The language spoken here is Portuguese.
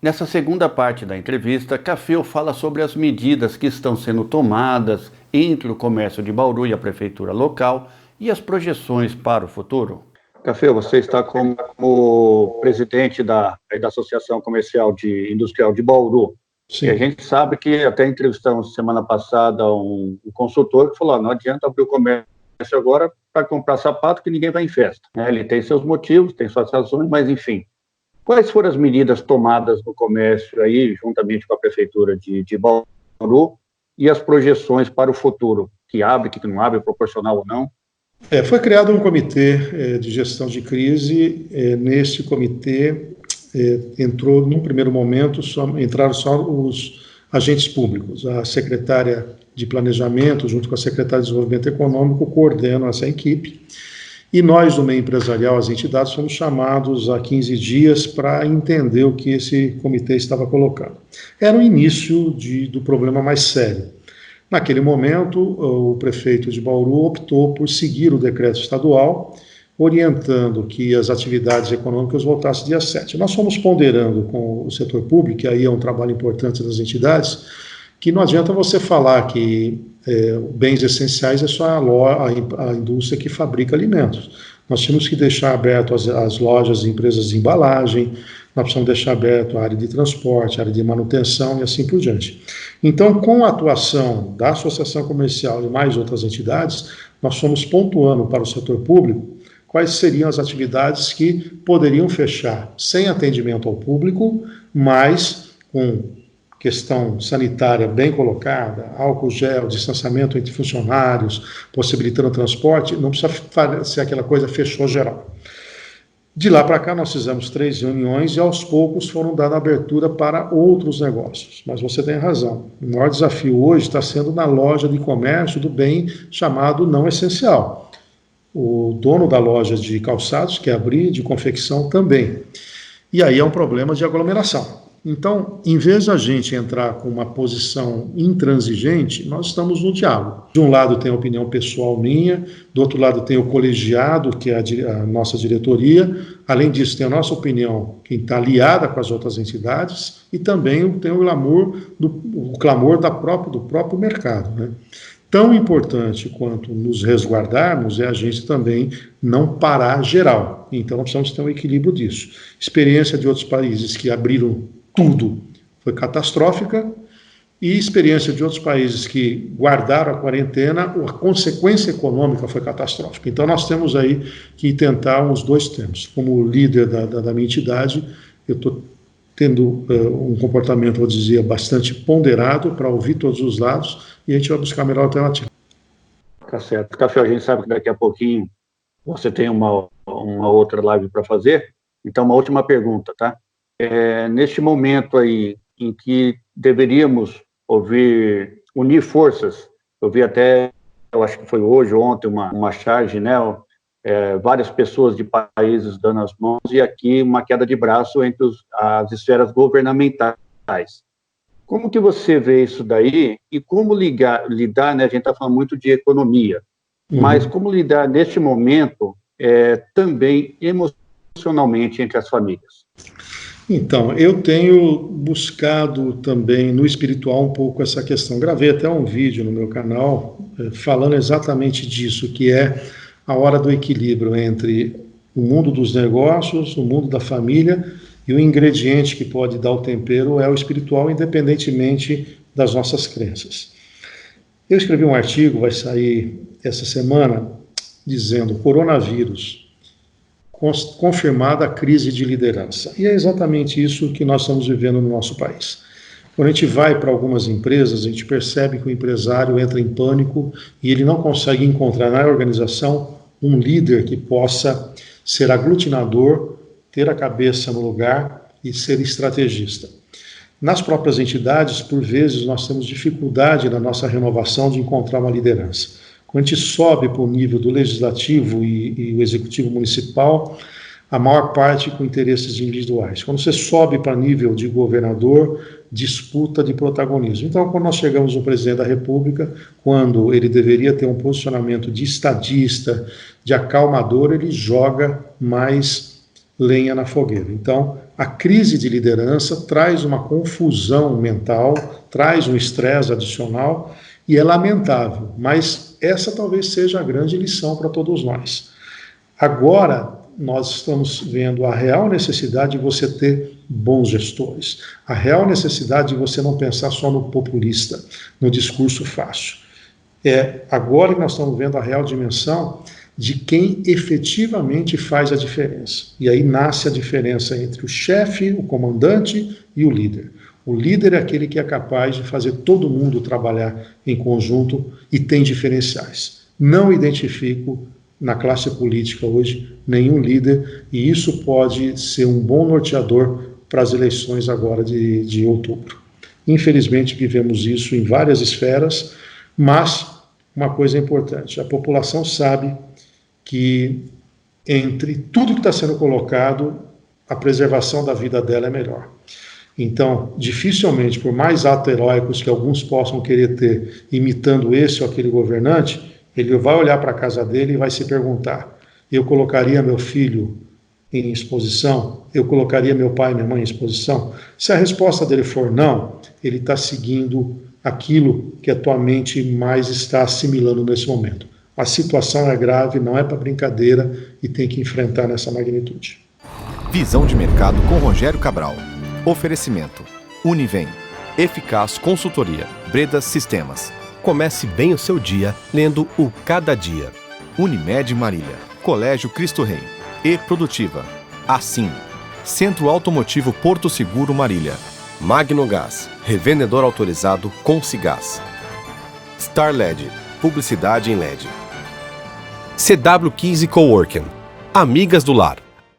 Nessa segunda parte da entrevista, Cafeo fala sobre as medidas que estão sendo tomadas entre o comércio de Bauru e a prefeitura local e as projeções para o futuro. Cafeo, você está como presidente da Associação Comercial Industrial de Bauru. Sim. E a gente sabe que até entrevistamos semana passada um consultor que falou: não adianta abrir o comércio agora para comprar sapato que ninguém vai em festa. Ele tem seus motivos, tem suas razões, mas enfim. Quais foram as medidas tomadas no comércio aí, juntamente com a prefeitura de Bauru, e as projeções para o futuro, que abre, que não abre, proporcional ou não? Foi criado um comitê de gestão de crise. Neste comitê entrou, num primeiro momento, entraram só os agentes públicos. A secretária de Planejamento, junto com a secretária de Desenvolvimento Econômico, coordenam essa equipe. E nós, do meio empresarial, as entidades, fomos chamados há 15 dias para entender o que esse comitê estava colocando. Era o início do problema mais sério. Naquele momento, o prefeito de Bauru optou por seguir o decreto estadual, orientando que as atividades econômicas voltassem dia 7. Nós fomos ponderando com o setor público, e aí é um trabalho importante das entidades, que não adianta você falar que bens essenciais é só a indústria que fabrica alimentos. Nós temos que deixar aberto as lojas e empresas de embalagem, nós precisamos deixar aberto a área de transporte, a área de manutenção e assim por diante. Então, com a atuação da Associação Comercial e mais outras entidades, nós fomos pontuando para o setor público quais seriam as atividades que poderiam fechar sem atendimento ao público, mas com questão sanitária bem colocada, álcool gel, distanciamento entre funcionários, possibilitando o transporte, não precisa ser aquela coisa fechou geral. De lá para cá nós fizemos 3 reuniões e aos poucos foram dando abertura para outros negócios. Mas você tem razão, o maior desafio hoje está sendo na loja de comércio do bem chamado não essencial. O dono da loja de calçados quer abrir, de confecção também. E aí é um problema de aglomeração. Então, em vez de a gente entrar com uma posição intransigente, nós estamos no diálogo. De um lado tem a opinião pessoal minha, do outro lado tem o colegiado, que é a nossa diretoria. Além disso, tem a nossa opinião, que está aliada com as outras entidades, e também tem o clamor do próprio mercado, né? Tão importante quanto nos resguardarmos é a gente também não parar geral. Então, nós precisamos ter um equilíbrio disso. Experiência de outros países que abriram tudo foi catastrófica, e experiência de outros países que guardaram a quarentena, a consequência econômica foi catastrófica. Então, nós temos aí que tentar os dois termos. Como líder da minha entidade, eu estou tendo um comportamento, vou dizer, bastante ponderado para ouvir todos os lados, e a gente vai buscar a melhor alternativa. Tá certo. Café, a gente sabe que daqui a pouquinho você tem uma outra live para fazer, então uma última pergunta, tá? Neste momento aí em que deveríamos unir forças, eu vi até, eu acho que foi hoje ou ontem, uma charge, né? Várias pessoas de países dando as mãos, e aqui uma queda de braço entre as esferas governamentais. Como que você vê isso daí e como lidar, né? A gente está falando muito de economia, mas como lidar neste momento também emocionalmente entre as famílias? Então, eu tenho buscado também no espiritual um pouco essa questão. Gravei até um vídeo no meu canal falando exatamente disso, que é a hora do equilíbrio entre o mundo dos negócios, o mundo da família, e o ingrediente que pode dar o tempero é o espiritual, independentemente das nossas crenças. Eu escrevi um artigo, vai sair essa semana, dizendo: coronavírus, confirmada a crise de liderança. E é exatamente isso que nós estamos vivendo no nosso país. Quando a gente vai para algumas empresas, a gente percebe que o empresário entra em pânico e ele não consegue encontrar na organização um líder que possa ser aglutinador, ter a cabeça no lugar e ser estrategista. Nas próprias entidades, por vezes, nós temos dificuldade na nossa renovação de encontrar uma liderança. Quando a gente sobe para o nível do legislativo e o executivo municipal, a maior parte com interesses individuais. Quando você sobe para nível de governador, disputa de protagonismo. Então, quando nós chegamos no presidente da República, quando ele deveria ter um posicionamento de estadista, de acalmador, ele joga mais lenha na fogueira. Então, a crise de liderança traz uma confusão mental, traz um estresse adicional e é lamentável, mas essa talvez seja a grande lição para todos nós. Agora, nós estamos vendo a real necessidade de você ter bons gestores, a real necessidade de você não pensar só no populista, no discurso fácil. É agora que nós estamos vendo a real dimensão de quem efetivamente faz a diferença. E aí nasce a diferença entre o chefe, o comandante e o líder. O líder é aquele que é capaz de fazer todo mundo trabalhar em conjunto e tem diferenciais. Não identifico na classe política hoje nenhum líder, e isso pode ser um bom norteador para as eleições agora de outubro. Infelizmente vivemos isso em várias esferas, mas uma coisa importante, a população sabe que entre tudo que está sendo colocado, a preservação da vida dela é melhor. Então, dificilmente, por mais atos heróicos que alguns possam querer ter, imitando esse ou aquele governante, ele vai olhar para a casa dele e vai se perguntar: eu colocaria meu filho em exposição? Eu colocaria meu pai e minha mãe em exposição? Se a resposta dele for não, ele está seguindo aquilo que a tua mente mais está assimilando nesse momento. A situação é grave, não é para brincadeira e tem que enfrentar nessa magnitude. Visão de mercado com Rogério Cabral. Oferecimento: Univem, Eficaz Consultoria, Bredas Sistemas. Comece bem o seu dia lendo o Cada Dia. Unimed Marília, Colégio Cristo Rei, E-Produtiva, Assim, Centro Automotivo Porto Seguro Marília, Magnogás, revendedor autorizado Concigás. Star LED, publicidade em LED. CW15 Coworking, Amigas do Lar.